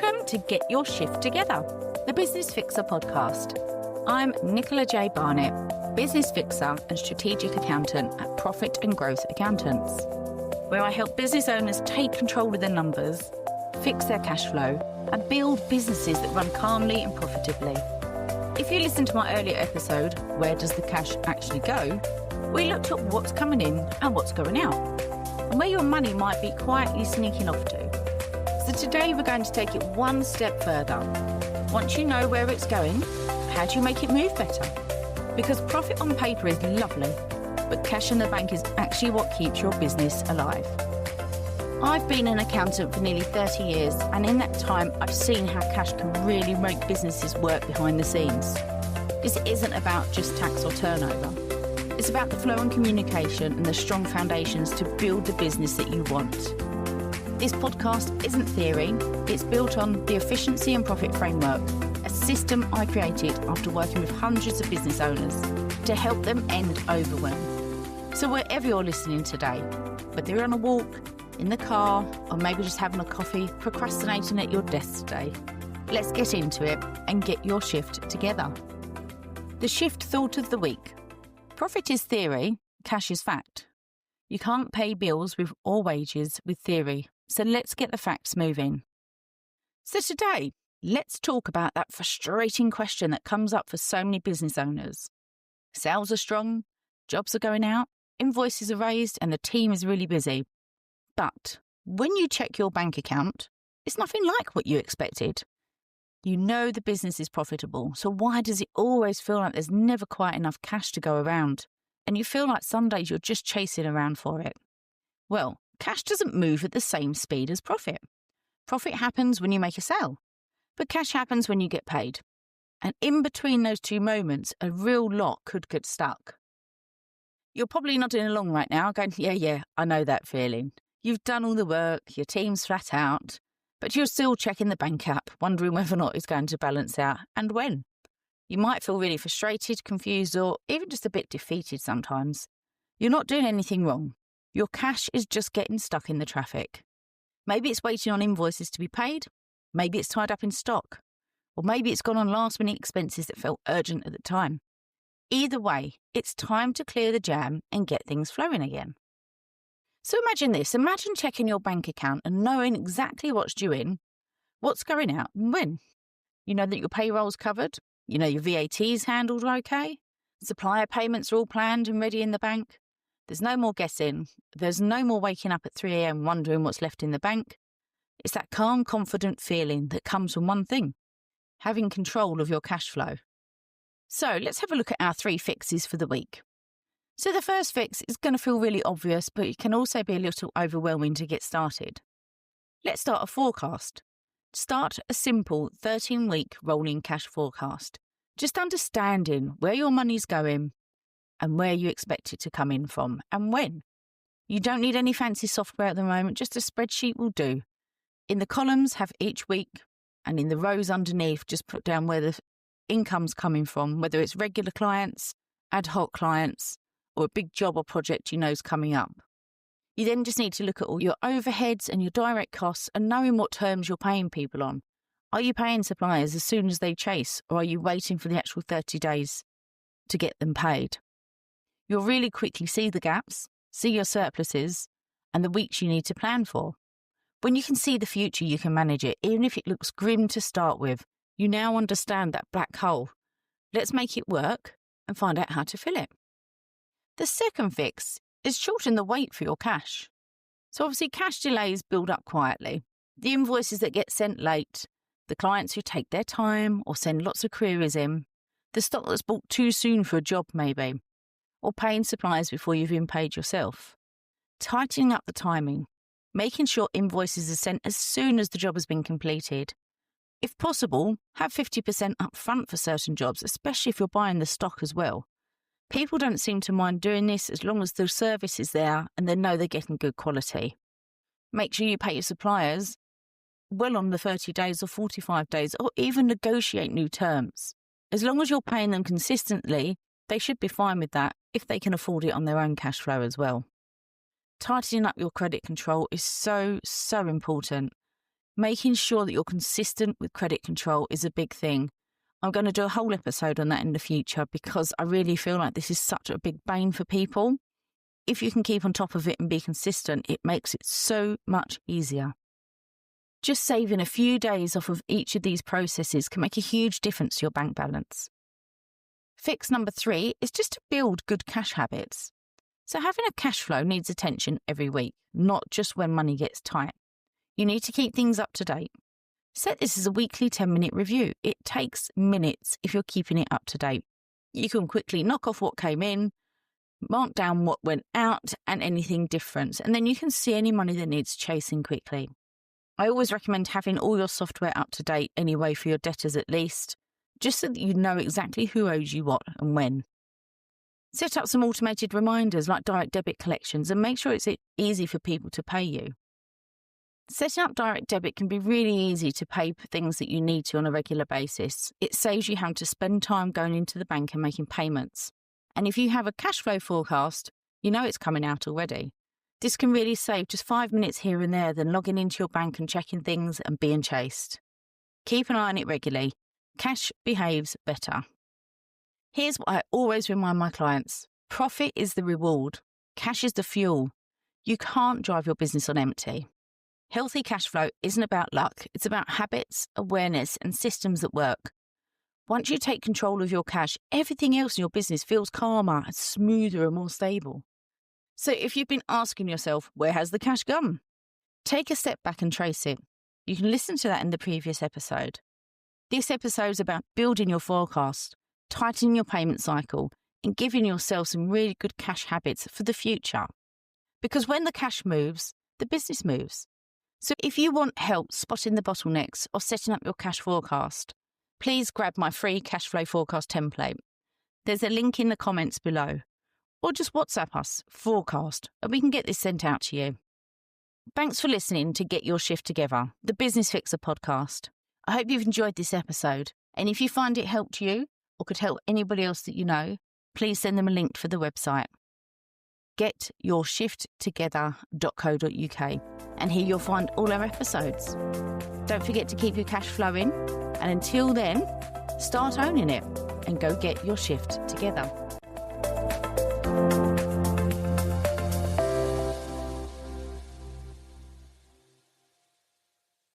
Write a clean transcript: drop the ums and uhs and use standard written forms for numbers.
Welcome to Get Your Shift Together, the Business Fixer podcast. I'm Nicola J. Barnett, Business Fixer and Strategic Accountant at Profit and Growth Accountants, where I help business owners take control of their numbers, fix their cash flow, and build businesses that run calmly and profitably. If you listen to my earlier episode, Where Does the Cash Actually Go?, we looked at what's coming in and what's going out, and where your money might be quietly sneaking off to. So today we're going to take it one step further. Once you know where it's going, how do you make it move better? Because profit on paper is lovely, but cash in the bank is actually what keeps your business alive. I've been an accountant for nearly 30 years, and in that time I've seen how cash can really make businesses work behind the scenes. This isn't about just tax or turnover. It's about the flow and communication and the strong foundations to build the business that you want. This podcast isn't theory, it's built on the Efficiency and Profit Framework, a system I created after working with hundreds of business owners to help them end overwhelm. So wherever you're listening today, whether you're on a walk, in the car, or maybe just having a coffee, procrastinating at your desk today, let's get into it and get your shift together. The shift thought of the week. Profit is theory, cash is fact. You can't pay bills or wages with theory, so let's get the facts moving. So today, let's talk about that frustrating question that comes up for so many business owners. Sales are strong, jobs are going out, invoices are raised, and the team is really busy. But when you check your bank account, it's nothing like what you expected. You know the business is profitable, so why does it always feel like there's never quite enough cash to go around? And you feel like some days you're just chasing around for it. Well, cash doesn't move at the same speed as profit. Profit happens when you make a sale, but cash happens when you get paid. And in between those two moments, a real lot could get stuck. You're probably nodding along right now, going, yeah, I know that feeling. You've done all the work, your team's flat out, but you're still checking the bank app, wondering whether or not it's going to balance out and when. You might feel really frustrated, confused, or even just a bit defeated sometimes. You're not doing anything wrong. Your cash is just getting stuck in the traffic. Maybe it's waiting on invoices to be paid. Maybe it's tied up in stock. Or maybe it's gone on last-minute expenses that felt urgent at the time. Either way, it's time to clear the jam and get things flowing again. So imagine this. Imagine checking your bank account and knowing exactly what's due in, what's going out, and when. You know that your payroll's covered. You know your VAT's handled okay. Supplier payments are all planned and ready in the bank. There's no more guessing. There's no more waking up at 3 a.m. wondering what's left in the bank. It's that calm, confident feeling that comes from one thing: having control of your cash flow. So let's have a look at our 3 fixes for the week. So the first fix is going to feel really obvious, but it can also be a little overwhelming to get started. Let's start a forecast. Start a simple 13-week rolling cash forecast. Just understanding where your money's going and where you expect it to come in from and when. You don't need any fancy software at the moment, just a spreadsheet will do. In the columns, have each week, and in the rows underneath, just put down where the income's coming from, whether it's regular clients, ad hoc clients, or a big job or project you know is coming up. You then just need to look at all your overheads and your direct costs and knowing what terms you're paying people on. Are you paying suppliers as soon as they chase, or are you waiting for the actual 30 days to get them paid? You'll really quickly see the gaps, see your surpluses, and the weeks you need to plan for. When you can see the future, you can manage it, even if it looks grim to start with. You now understand that black hole. Let's make it work and find out how to fill it. The second fix is shorten the wait for your cash. So obviously cash delays build up quietly. The invoices that get sent late, the clients who take their time or send lots of queries in, the stock that's bought too soon for a job maybe, or paying suppliers before you've been paid yourself. Tightening up the timing, making sure invoices are sent as soon as the job has been completed. If possible, have 50% up front for certain jobs, especially if you're buying the stock as well. People don't seem to mind doing this as long as the service is there and they know they're getting good quality. Make sure you pay your suppliers well on the 30 days or 45 days, or even negotiate new terms. As long as you're paying them consistently, they should be fine with that if they can afford it on their own cash flow as well. Tightening up your credit control is so important. Making sure that you're consistent with credit control is a big thing. I'm going to do a whole episode on that in the future because I really feel like this is such a big bane for people. If you can keep on top of it and be consistent, it makes it so much easier. Just saving a few days off of each of these processes can make a huge difference to your bank balance. Fix number 3 is just to build good cash habits. So having a cash flow needs attention every week, not just when money gets tight. You need to keep things up to date. Set this as a weekly 10-minute review. It takes minutes if you're keeping it up to date. You can quickly knock off what came in, mark down what went out and anything different, and then you can see any money that needs chasing quickly. I always recommend having all your software up to date anyway for your debtors at least, just so that you know exactly who owes you what and when. Set up some automated reminders like direct debit collections and make sure it's easy for people to pay you. Setting up direct debit can be really easy to pay for things that you need to on a regular basis. It saves you having to spend time going into the bank and making payments. And if you have a cash flow forecast, you know it's coming out already. This can really save just 5 minutes here and there than logging into your bank and checking things and being chased. Keep an eye on it regularly. Cash behaves better. Here's what I always remind my clients. Profit is the reward. Cash is the fuel. You can't drive your business on empty. Healthy cash flow isn't about luck. It's about habits, awareness, and systems that work. Once you take control of your cash, everything else in your business feels calmer, smoother, and more stable. So if you've been asking yourself, where has the cash gone? Take a step back and trace it. You can listen to that in the previous episode. This episode is about building your forecast, tightening your payment cycle, and giving yourself some really good cash habits for the future. Because when the cash moves, the business moves. So if you want help spotting the bottlenecks or setting up your cash forecast, please grab my free cash flow forecast template. There's a link in the comments below. Or just WhatsApp us, forecast, and we can get this sent out to you. Thanks for listening to Get Your Shift Together, the Business Fixer podcast. I hope you've enjoyed this episode. And if you find it helped you or could help anybody else that you know, please send them a link for the website. getyourshifttogether.co.uk, and here you'll find all our episodes. Don't forget to keep your cash flowing, and until then, start owning it and go get your shift together.